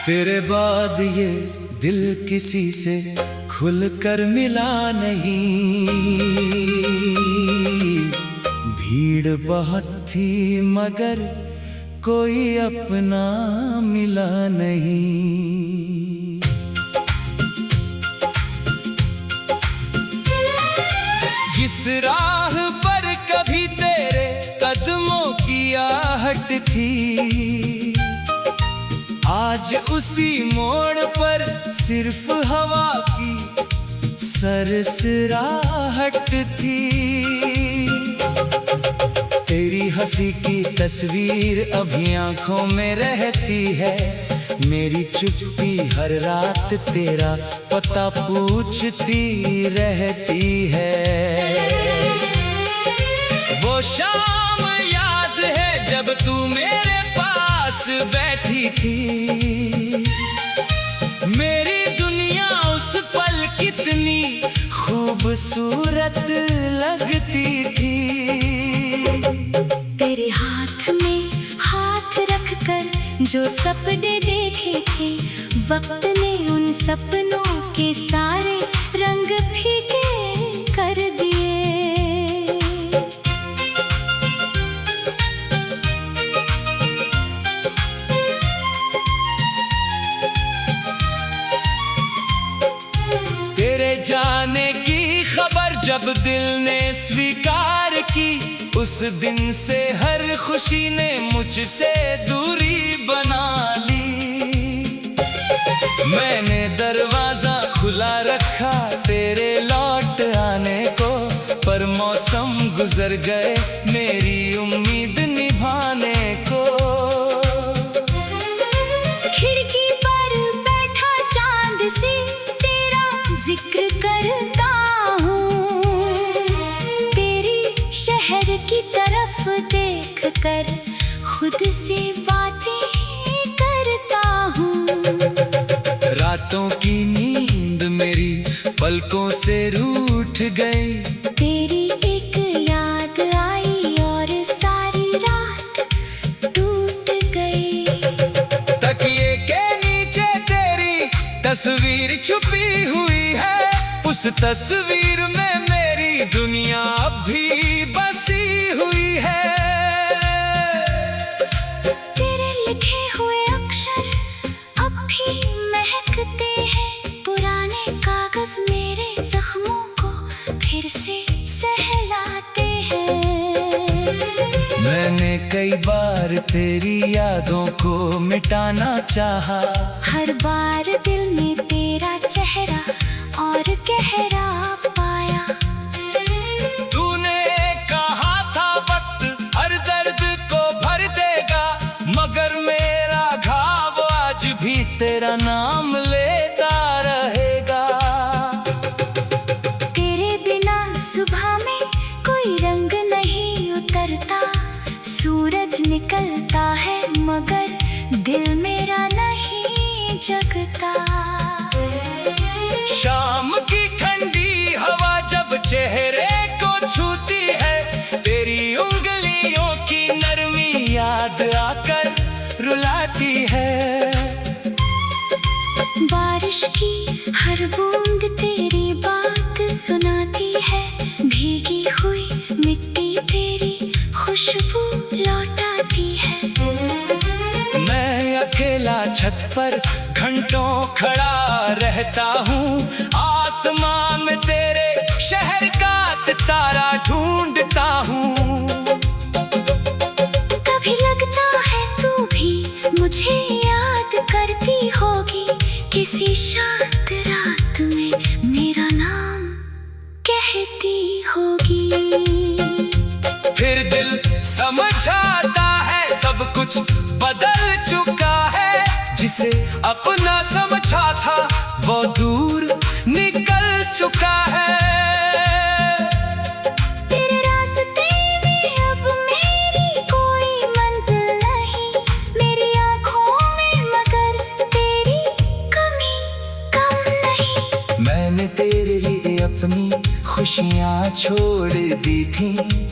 तेरे बाद ये दिल किसी से खुलकर मिला नहीं। भीड़ बहुत थी मगर कोई अपना मिला नहीं। जिस राह पर कभी तेरे कदमों की आहट थी, आज उसी मोड़ पर सिर्फ हवा की सरसराहट थी। तेरी हंसी की तस्वीर अभी आंखों में रहती है। मेरी चुप्पी हर रात तेरा पता पूछती रहती है। वो शाम याद है जब तू मेरे पास बैठी थी। मेरी दुनिया उस पल कितनी खूबसूरत लगती थी। तेरे हाथ में हाथ रखकर जो सपने देखे थे, वक्त ने उन सपनों के सारे रंग फीके कर दिए। तेरे जाने की खबर जब दिल ने स्वीकार की, उस दिन से हर खुशी ने मुझसे दूरी बना ली। मैंने दरवाजा खुला रखा तेरे लौट आने को, पर मौसम गुजर गए मेरी उम्मीद निभाने को। खिड़की पर बैठा चांद से तेरा जिक्र करता हूँ। तेरी शहर की तरफ देख कर खुद से बातें करता हूँ। रातों की नींद मेरी पलकों से रूठ गई। तेरी एक याद आई और सारी रात टूट गई। तकिए के नीचे तेरी तस्वीर छुपी हुई है। उस तस्वीर में मेरी दुनिया अब भी बसी हुई है। तेरे लिखे हुए अक्षर अब भी महकते हैं। पुराने कागज मेरे जख्मों को फिर से सहलाते हैं। मैंने कई बार तेरी यादों को मिटाना चाहा। हर बार दिल में तेरा चेहरा और गहरा पाया। तूने कहा था वक्त हर दर्द को भर देगा, मगर मेरा घाव आज भी तेरा नाम लेता रहेगा। तेरे बिना सुबह में कोई रंग नहीं उतरता। सूरज निकलता है मगर दिल मेरा नहीं जगता। शाम की ठंडी हवा जब चेहरे को छूती है, तेरी उंगलियों की नरमी याद आकर रुलाती है। बारिश की हर बूंद तेरी बात सुनाती है। भीगी हुई मिट्टी तेरी खुशबू लौटाती है। मैं अकेला छत पर घंटों खड़ा रहता हूँ। आसमां में तेरे शहर का सितारा ढूंढता हूँ। कभी लगता है तू भी मुझे याद करती होगी। किसी शांत रात में मेरा नाम कहती होगी। फिर दिल समझ आता है सब कुछ बदल चुका है। जिसे अपना समझा था वो दूर निकल चुका है। तेरे रास्ते में अब मेरी कोई मंजिल नहीं। मेरी आँखों में मगर तेरी कमी कम नहीं। मैंने तेरे लिए अपनी खुशियाँ छोड़ दी थी।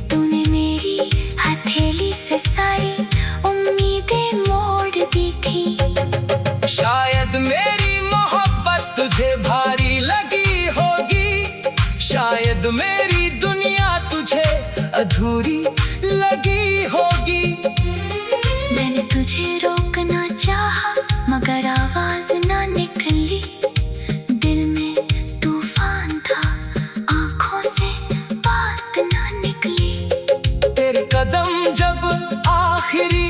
तूने मेरी हथेली से सारी उम्मीदें मोड़ दी थी। शायद लगी होगी। मैंने तुझे रोकना चाहा मगर आवाज ना निकली। दिल में तूफान था, आंखों से बात ना निकली। तेरे कदम जब आखिरी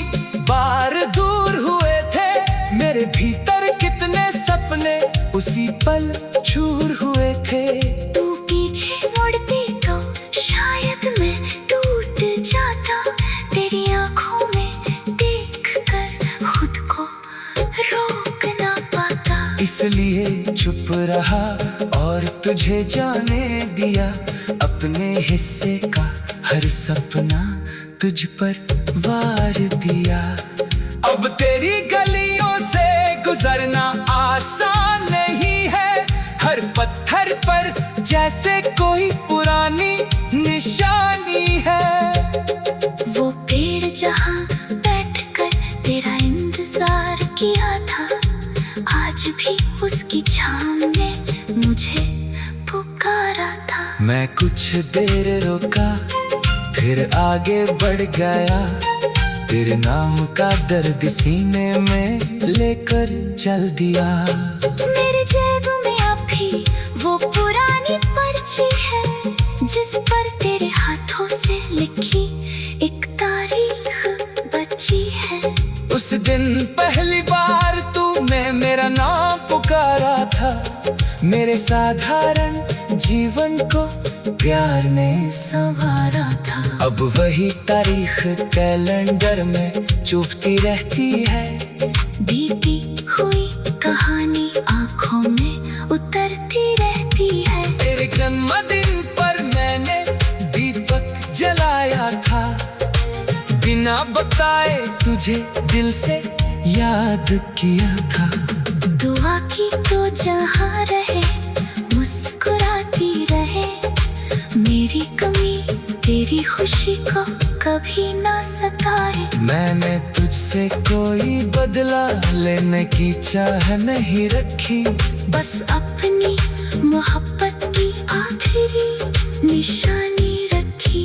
बार दूर हुए थे, मेरे भीतर कितने सपने उसी पल चूर हुए थे। तू पीछे मुड़ती तो शायद मैं टूट जाता, तेरी आंखों में देख कर खुद को रोक ना पाता। इसलिए चुप रहा और तुझे जाने दिया, अपने हिस्से का हर सपना तुझ पर वार दिया। अब तेरी गलियों से गुजरना आसान नहीं है, हर पत्थर पर जैसे कोई पुरानी निशानी है। वो पेड़ जहाँ बैठकर तेरा इंतजार किया था, आज भी उसकी छाँव ने मुझे पुकारा था। मैं कुछ देर रुका फिर आगे बढ़ गया, तेरे नाम का दर्द सीने में लेकर चल दिया। मेरे जेब में अभी वो पुरानी पर्ची है, जिस पर तेरे हाथों से लिखी एक तारीख बची है। उस दिन पहली बार तूने मेरा नाम पुकारा था, मेरे साधारण जीवन को प्यार ने संवारा था। अब वही तारीख कैलेंडर में चुभती रहती है, बीती हुई कहानी आंखों में उतरती रहती है। तेरे जन्मदिन पर मैंने दीपक जलाया था, बिना बताए तुझे दिल से याद किया था। दुआ की तो जहाँ रहे मुस्कुराती रहे, मेरी कमी तेरी खुशी को कभी ना सताए। मैंने तुझसे कोई बदला लेने की चाह नहीं रखी, बस अपनी मोहब्बत की आखिरी निशानी रखी।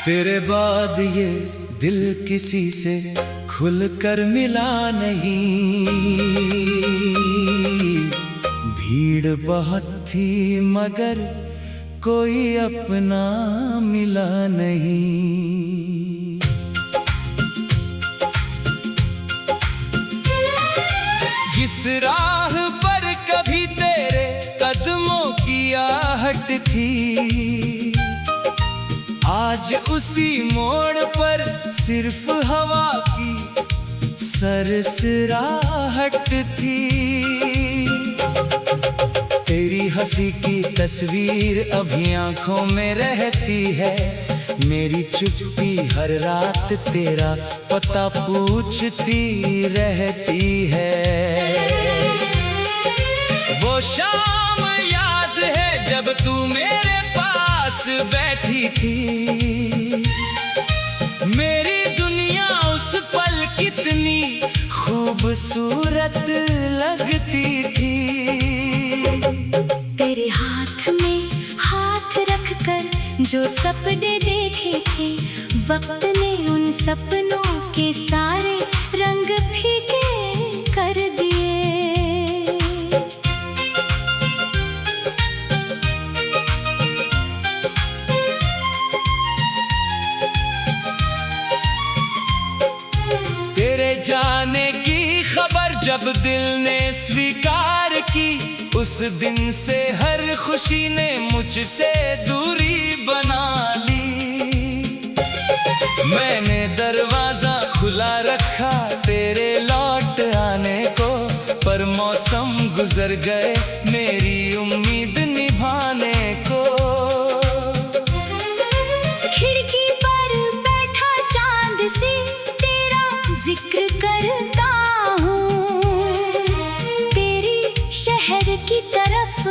तेरे बाद ये दिल किसी से खुलकर मिला नहीं, भीड़ बहुत थी मगर कोई अपना मिला नहीं। जिस राह पर कभी तेरे कदमों की आहट थी, आज उसी मोड़ पर सिर्फ हवा की सरसराहट थी। तेरी हंसी की तस्वीर अभी आंखों में रहती है, मेरी चुप्पी हर रात तेरा पता पूछती रहती है। वो शाम याद है जब तू मेरे पास बैठी थी, मेरी दुनिया उस पल कितनी खूबसूरत लगती थी। तेरे हाथ में हाथ रखकर जो सपने देखे थे, वक्त ने उन सपनों के सारे रंग फीके कर दिए। तेरे जाने की खबर जब दिल ने स्वीकार की, उस दिन से हर खुशी ने मुझसे दूरी बना ली। मैंने दरवाजा खुला रखा तेरे लौट आने को, पर मौसम गुजर गए मेरी उम्मीद निभाने को। खिड़की पर बैठा चांद से तेरा जिक्र करता हूँ, तेरी शहर की तरफ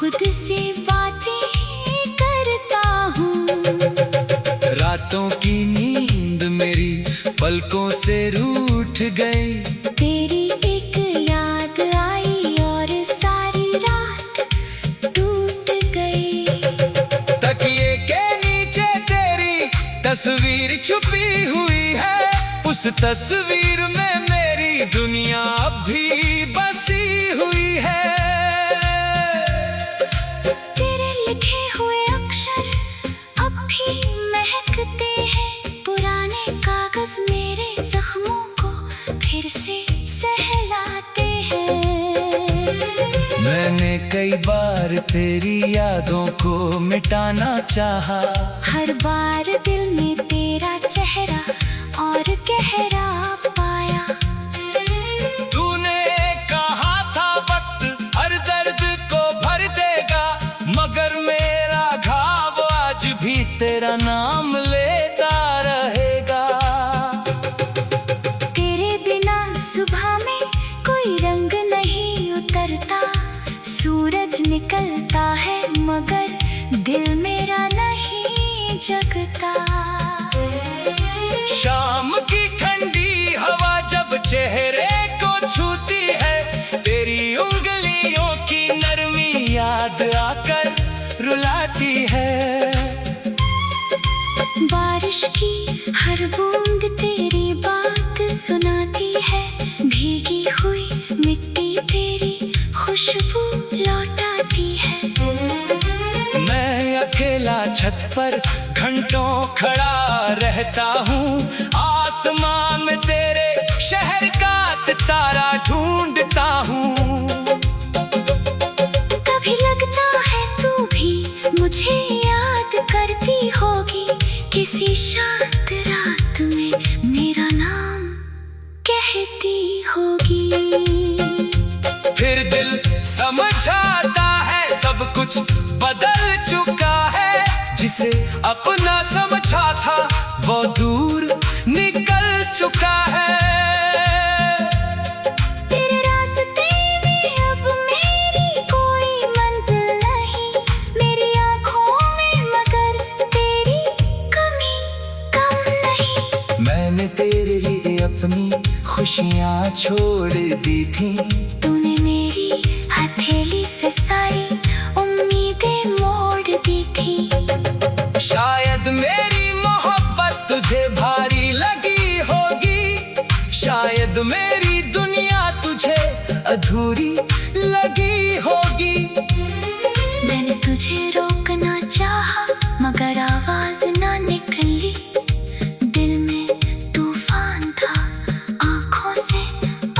खुद से बातें करता हूँ। रातों की नींद मेरी पलकों से रूठ गई। तेरी एक याद आई और सारी रात टूट गई। तकिए के नीचे तेरी तस्वीर छुपी हुई है। उस तस्वीर में मेरी दुनिया अब भी बसी हुई है। तेरे लिखे हुए अक्षर अब भी महकते हैं। पुराने कागज मेरे जख्मों को फिर से सहलाते हैं। मैंने कई बार तेरी यादों को मिटाना चाहा। हर बार दिल में तेरा चेहरा और गहरा पाया। तूने कहा था वक्त हर दर्द को भर देगा, मगर मेरा घाव आज भी तेरा नाम लेता रहेगा। तेरे बिना सुबह में कोई रंग नहीं उतरता। सूरज निकलता है मगर दिल मेरा नहीं जगता। शाम की ठंडी हवा जब चेहरे को छूती है, तेरी उंगलियों की नरमी याद आकर रुलाती है। बारिश की हर बूंद तेरी बात सुनाती है। भीगी हुई मिट्टी तेरी खुशबू लौटाती है। मैं अकेला छत पर घंटों खड़ा रहता हूँ। आसमां में तेरे शहर का सितारा ढूंढता हूँ। कभी लगता है तू भी मुझे याद करती होगी। किसी शांत रात में मेरा नाम कहती होगी। फिर दिल समझाता है सब कुछ बदल चुका है। जिसे अपना समझा था वो दूर निकल चुका है। तेरे रास्ते में अब मेरी कोई मंजिल नहीं। मेरी आँखों में मगर तेरी कमी कम नहीं। मैंने तेरे लिए अपनी खुशियाँ छोड़ दी थी। तूने मेरी हथेली से सारी उम्मीदें मोड़ दी थी। शायद मेरी मोहब्बत तुझे भारी लगी होगी। शायद मेरी दुनिया तुझे अधूरी लगी होगी। मैंने तुझे रोकना चाहा मगर आवाज ना निकली। दिल में तूफान था, आंखों से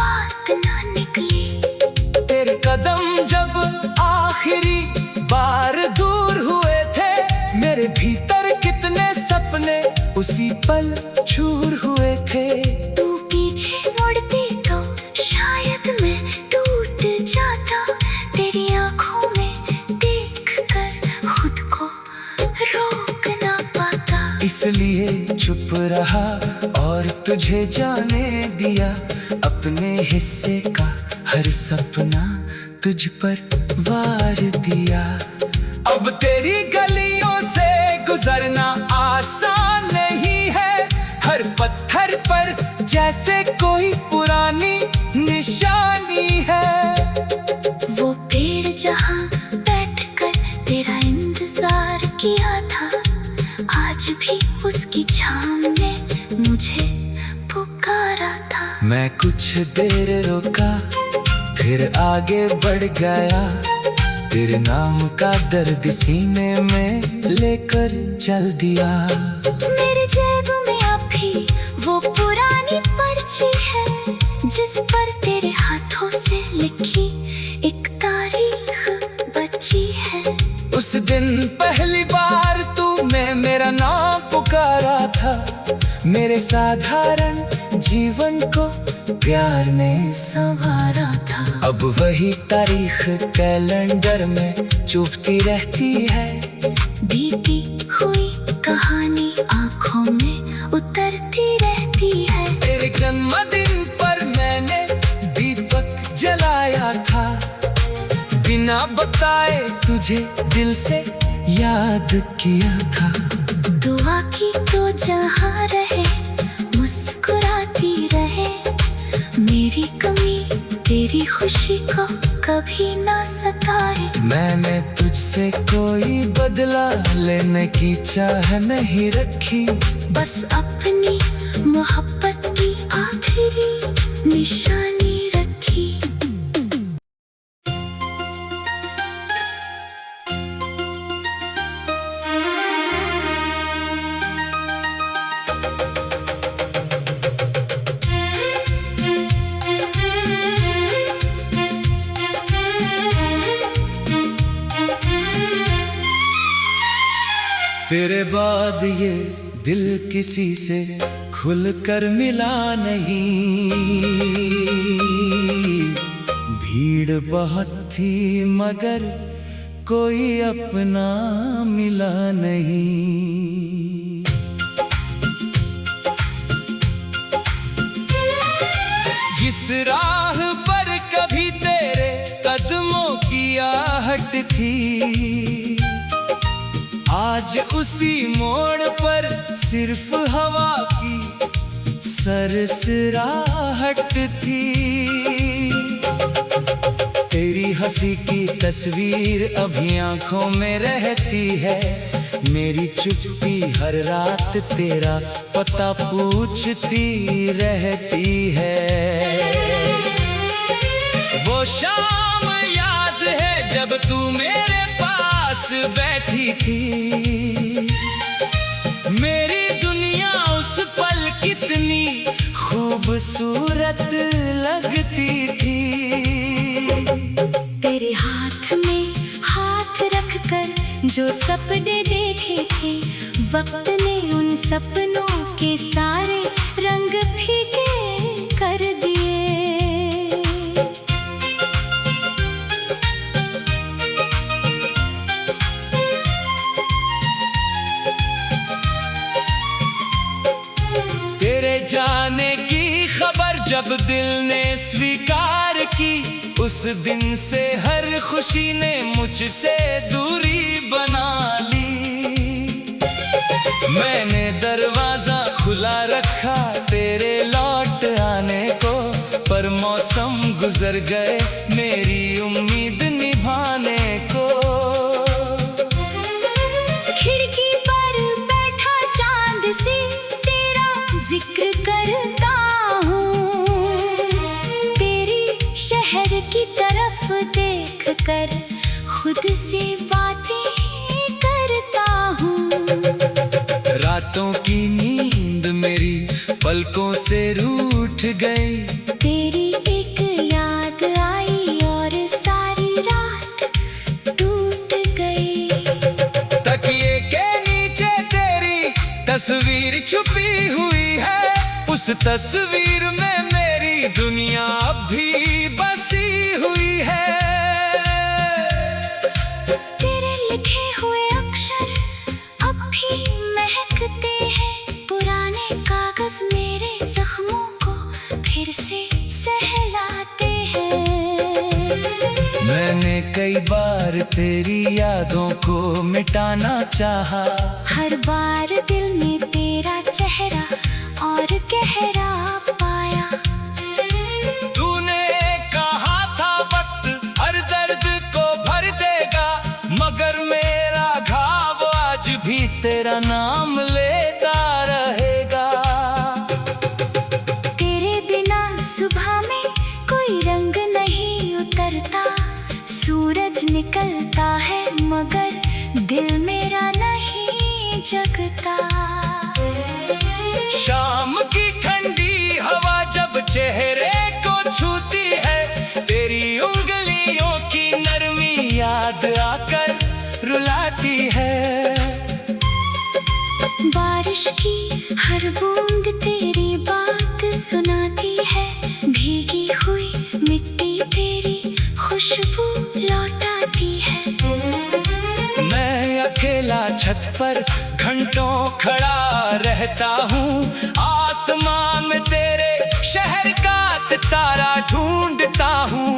बात ना निकली। तेरे कदम जब आखिरी बार दूर हुए थे, मेरे भीतर कितने सपने उसी पल चूर हुए थे। तू पीछे मुड़ती तो शायद मैं टूट जाता। तेरी आंखों में देखकर खुद को रोक ना पाता। इसलिए चुप रहा और तुझे जाने दिया। अपने हिस्से का हर सपना तुझ पर वार दिया। अब तेरी गलियों से गुजरना आसान नहीं है। हर पत्थर पर जैसे कोई पुरानी निशानी है। वो पेड़ जहाँ बैठकर तेरा इंतजार किया था, आज भी उसकी छाँव ने मुझे पुकारा था। मैं कुछ देर रुका फिर आगे बढ़ गया। तेरे नाम का दर्द सीने में लेकर चल दिया। मेरे जेब में अब भी वो पुरानी पर्ची है जिस पर तेरे हाथों से लिखी एक तारीख बची है। उस दिन पहली बार तूने मेरा नाम पुकारा था। मेरे साधारण जीवन को प्यार ने संवारा था। अब वही तारीख कैलेंडर में चुभती रहती है। बीती हुई कहानी आंखों में उतरती रहती है। तेरे जन्मदिन पर मैंने दीपक जलाया था। बिना बताए तुझे दिल से याद किया था। दुआ की तो जहाँ रहे मुस्कुराती रहे, मेरी कमी तेरी खुशी को कभी ना सताए। मैंने तुझसे कोई बदला लेने की चाह नहीं रखी, बस अपनी मोहब्बत की आखिरी निशानी रखी। तेरे बाद ये दिल किसी से खुलकर मिला नहीं। भीड़ बहुत थी मगर कोई अपना मिला नहीं। जिस राह पर कभी तेरे कदमों की आहट थी, आज उसी मोड़ पर सिर्फ हवा की सरसराहट थी। तेरी हंसी की तस्वीर अभी आंखों में रहती है, मेरी चुप्पी हर रात तेरा पता पूछती रहती है। वो शाम याद है जब तू मेरे पास बैठी थी, मेरी दुनिया उस पल कितनी खूबसूरत लगती थी। तेरे हाथ में हाथ रख कर जो सपने देखे थे, वक्त ने उन सपनों के सारे रंग फीके कर दिए। तेरे जाने की खबर जब दिल ने स्वीकार की, उस दिन से हर खुशी ने मुझसे दूरी बना ली। मैंने दरवाजा खुला रखा तेरे लौट आने को, पर मौसम गुजर गए मेरी उम्मीद निभाने को। खिड़की पर बैठा चांद से तेरा जिक्र करता हूँ, तेरी शहर की तरफ देख कर खुद से बातें करता हूँ। रातों की नींद मेरी पलकों से रूठ गई, तेरी एक याद आई और सारी रात टूट गई। तकिए के नीचे तेरी तस्वीर छुपी हुई है, उस तस्वीर में मेरी दुनिया अब भी बसी हुई है। तेरे लिखे हुए अक्षर अब भी महकते हैं, पुराने कागज मेरे जख्मों को फिर से सहलाते हैं। मैंने कई बार तेरी यादों को मिटाना चाहा, हर बार दिल में तेरा चेहरा और गहरा पाया। तूने कहा था वक्त हर दर्द को भर देगा, मगर मेरा घाव आज भी तेरा नाम लेता रहेगा। तेरे बिना सुबह में कोई रंग नहीं उतरता, सूरज निकलता है मगर दिल मेरा नहीं जगता। शाम की ठंडी हवा जब चेहरे को छूती है, तेरी उंगलियों की नरमी याद आकर रुलाती है। बारिश की हर बूंद तेरी बात सुनाती है, भीगी हुई मिट्टी तेरी खुशबू लौटाती है। मैं अकेला छत पर घंटों खड़ा रहता हूँ, आसमान में तेरे शहर का सितारा ढूंढता हूँ।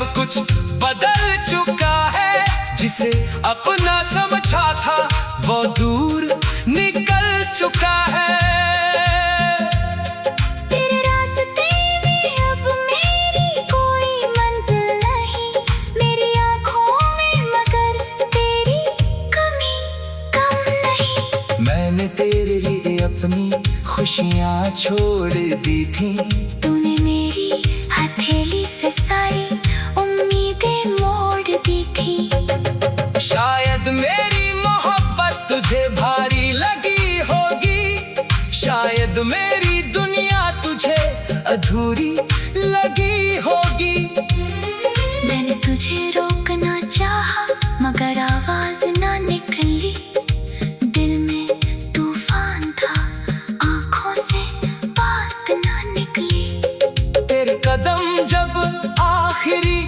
सब कुछ बदल चुका है। जिसे अपना समझा था वो दूर निकल चुका है। तेरे रास्ते में अब मेरी कोई मंजिल नहीं, मेरी आँखों में मगर तेरी कमी कम नहीं। मैंने तेरे लिए अपनी खुशियाँ छोड़ दी थी, तूने मेरी हथेली से सारी उम्मीदें मोड़ दी थी। शायद मेरी मोहब्बत तुझे भारी लगी होगी, शायद मेरी दुनिया तुझे अधूरी लगी होगी। मैंने तुझे रोकना चाहा मगर आवाज ना निकली, दिल में तूफान था आंखों से बात ना निकली। तेरे कदम जब आखिरी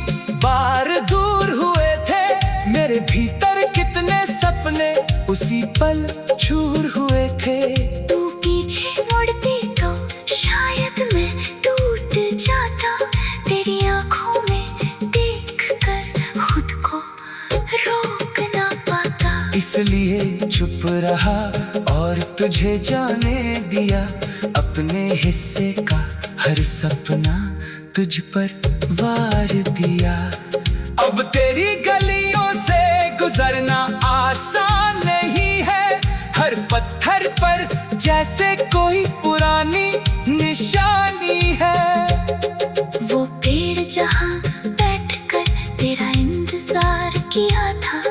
बार दूर हुए थे, मेरे भीतर कितने सपने उसी पल चूर हुए थे। तू पीछे मुड़ती तो शायद मैं टूट जाता, तेरी आंखों में देखकर खुद को रोक ना पाता। इसलिए चुप रहा और तुझे जाने दिया, अपने हिस्से का हर सपना तुझ पर वार दिया। अब तेरी गलियों से गुजरना आसान नहीं है, हर पत्थर पर जैसे कोई पुरानी निशानी है। वो पेड़ जहाँ बैठकर तेरा इंतजार किया था,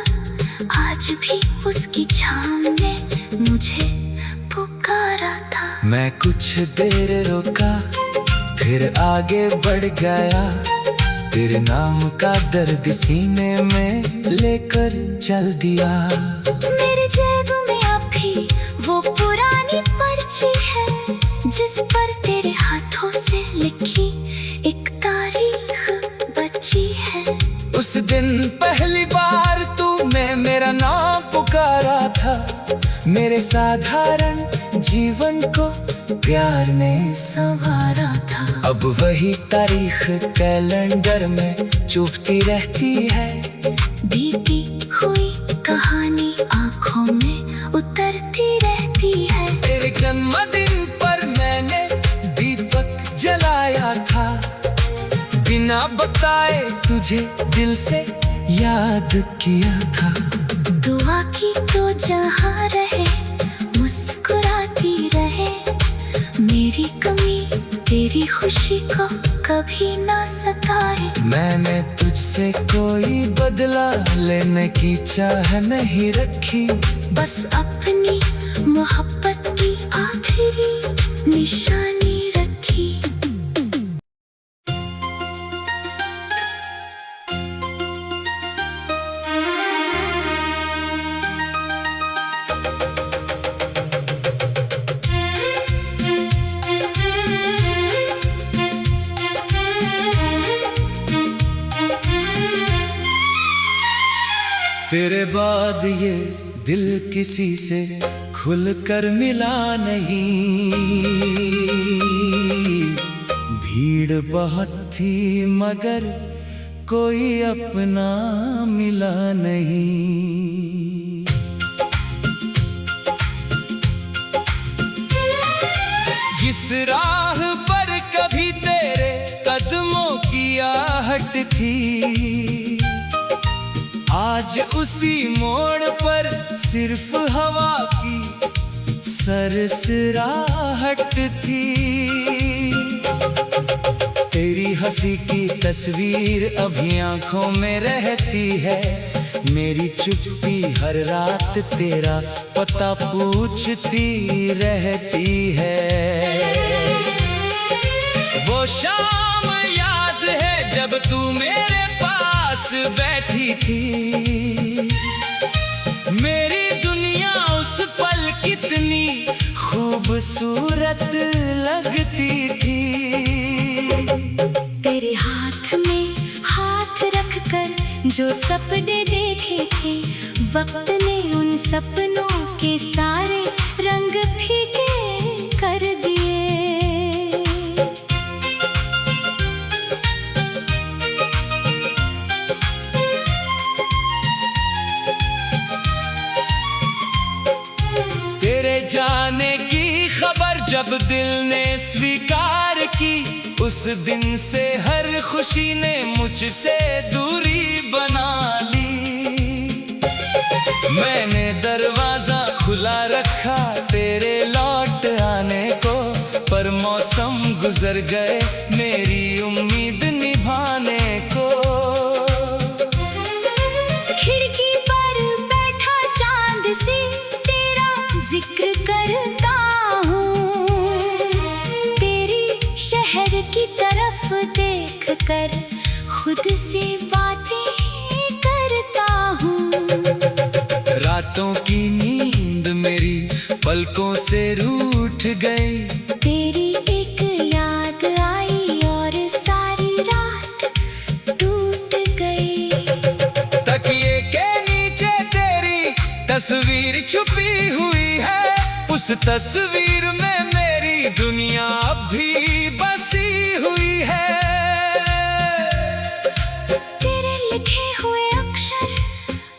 आज भी उसकी छाँव ने मुझे पुकारा था। मैं कुछ देर रुका फिर आगे बढ़ गया, तेरे नाम का दर्द सीने में लेकर चल दिया। मेरे जेब में अब भी वो पुरानी पर्ची है, जिस पर तेरे हाथों से लिखी एक तारीख बची है। उस दिन पहली बार तूने मेरा नाम पुकारा था, मेरे साधारण जीवन को प्यार ने संवारा था। अब वही तारीख कैलेंडर में चुभती रहती है, बीती हुई कहानी आंखों में उतरती रहती है। तेरे जन्मदिन पर मैंने दीपक जलाया था, बिना बताए तुझे दिल से याद किया था। दुआ की तो जहाँ रहे मुस्कुराती रहे, मेरी कमी तेरी खुशी को कभी ना सताए। मैंने तुझसे कोई बदला लेने की चाह नहीं रखी, बस अपनी मोहब्बत की आखिरी निशानी रखी। तेरे बाद ये दिल किसी से खुलकर मिला नहीं, भीड़ बहुत थी मगर कोई अपना मिला नहीं। जिस राह पर कभी तेरे कदमों की आहट थी, आज उसी मोड़ पर सिर्फ हवा की सरसराहट थी। तेरी हंसी की तस्वीर अभी आंखों में रहती है, मेरी चुप्पी हर रात तेरा पता पूछती रहती है। वो शाम याद है जब तू मेरे पास बैठी थी, मेरी दुनिया उस पल कितनी खूबसूरत लगती थी। तेरे हाथ में हाथ रखकर जो सपने देखे थे, वक्त ने उन सपनों के सारे रंग फीके कर दिए। जब दिल ने स्वीकार की, उस दिन से हर खुशी ने मुझसे दूरी बना ली। मैंने दरवाजा खुला रखा तेरे लौट आने को, पर मौसम गुजर गए मेरी उम्मीद निभाने को। खिड़की पर बैठा चांद से तेरा जिक्र करता हूँ, तेरी शहर की तरफ देख कर खुद से बातें करता हूँ। रातों की नींद मेरी पलकों से रूठ गई, तेरी एक याद आई और सारी रात टूट गई। तकिए के नीचे तेरी तस्वीर छुपी हुई है, उस तस्वीर में मेरी दुनिया अब भी बसी हुई है। तेरे लिखे हुए अक्षर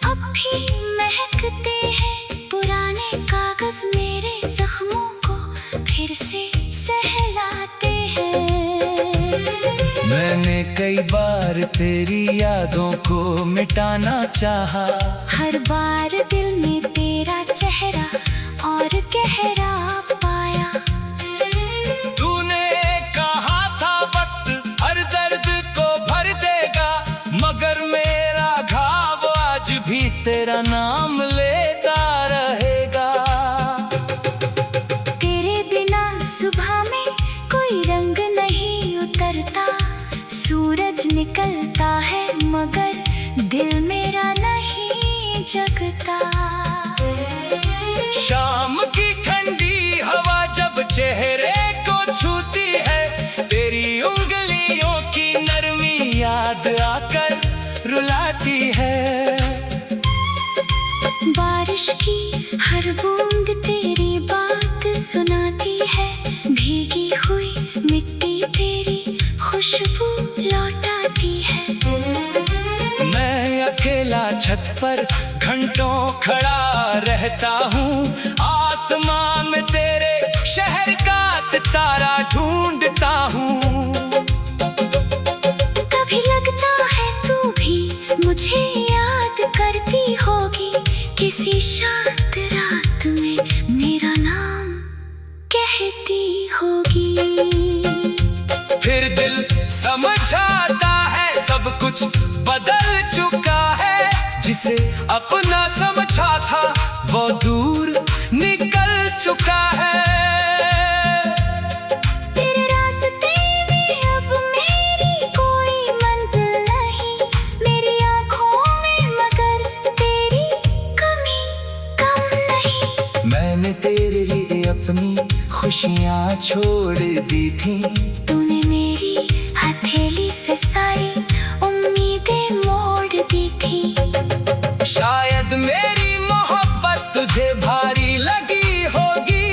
अब भी महकते हैं, पुराने कागज मेरे जख्मों को फिर से सहलाते हैं। मैंने कई बार तेरी यादों को मिटाना चाहा, हर बार दिल में तेरा चेहरा और गहरा पाया। तूने कहा था वक्त हर दर्द को भर देगा, मगर मेरा घाव आज भी तेरा नाम लेता रहेगा। तेरे बिना सुबह में कोई रंग नहीं उतरता, सूरज निकलता है मगर दिल मेरा नहीं जगता। शाम की ठंडी हवा जब चेहरे को छूती है, तेरी उंगलियों की नरमी याद आकर रुलाती है। बारिश की हर बूंद तेरी बात सुनाती है, भीगी हुई मिट्टी तेरी खुशबू लौटाती है। मैं अकेला छत पर घंटों खड़ा रहता हूँ, आसमां में तेरे शहर का सितारा ढूंढता हूँ। कभी लगता है तू भी मुझे याद करती होगी, किसी शांत रात में मेरा नाम कहती होगी। फिर दिल समझाता है सब कुछ बदल चुका है, जिसे अपना समझा था वो दूर निकल चुका है। तेरे रास्ते में अब मेरी कोई मंजिल नहीं, मेरी आँखों में मगर तेरी कमी कम नहीं। मैंने तेरे लिए अपनी खुशियाँ छोड़ दी थी, तूने मेरी हथेली से सारी उम्मीदें मोड़ दी थी। शायद मेरी मोहब्बत तुझे भारी लगी होगी,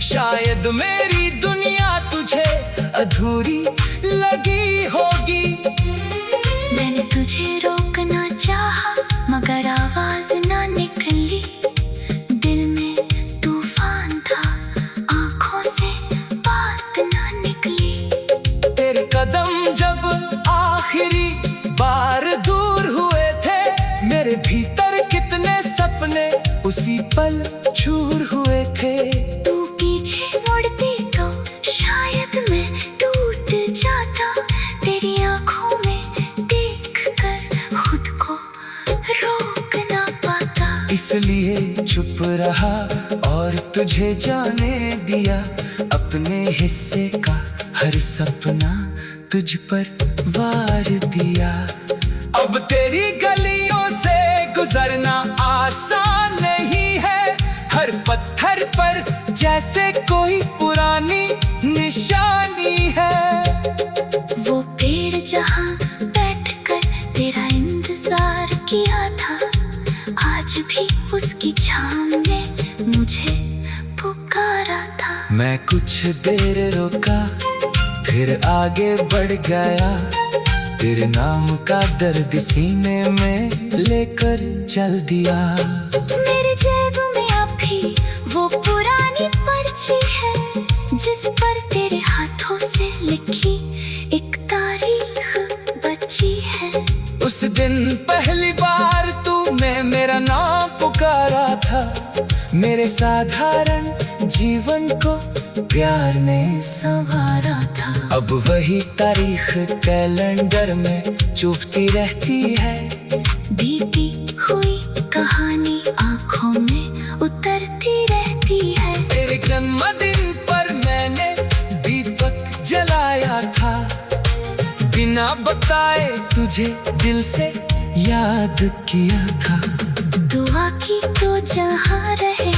शायद मेरी दुनिया तुझे अधूरी लगी होगी। मैंने तुझे रोकना चाहा मगर आवाज ना निकली, दिल में तूफान था आंखों से बात ना निकली। तेरे कदम जब आखिरी बार दूर हुए थे, मेरे भीतर कितने सपने उसी पल चूर हुए थे। तू पीछे मुड़ती तो शायद मैं टूट जाता, तेरी आंखों में देख कर खुद को रोक ना पाता। इसलिए चुप रहा और तुझे जाने दिया, अपने हिस्से का हर सपना तुझ पर वार दिया। अब तेरी गलियों से गुजरना आसान नहीं है, हर पत्थर पर जैसे कोई पुरानी निशानी है। वो पेड़ जहाँ बैठकर तेरा इंतजार किया था, आज भी उसकी छाँव ने मुझे पुकारा था। मैं कुछ देर रुका फिर आगे बढ़ गया, तेरे नाम का दर्द सीने में लेकर चल दिया। मेरे जेब में अब भी वो पुरानी पर्ची है था, मेरे साधारण जीवन को प्यार ने संवारा था। अब वही तारीख कैलेंडर में चुभती रहती है, बीती हुई कहानी आंखों में उतरती रहती है। तेरे जन्मदिन पर मैंने दीपक जलाया था, बिना बताए तुझे दिल से याद किया था। दुआ की तो जहाँ रहे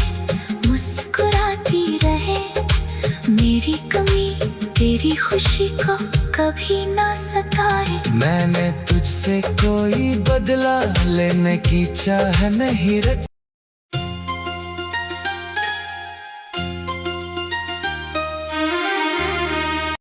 मुस्कुराती रहे, मेरी कमी तेरी खुशी को कभी ना सताए। मैंने तुझसे कोई बदला लेने की चाह नहीं रखी।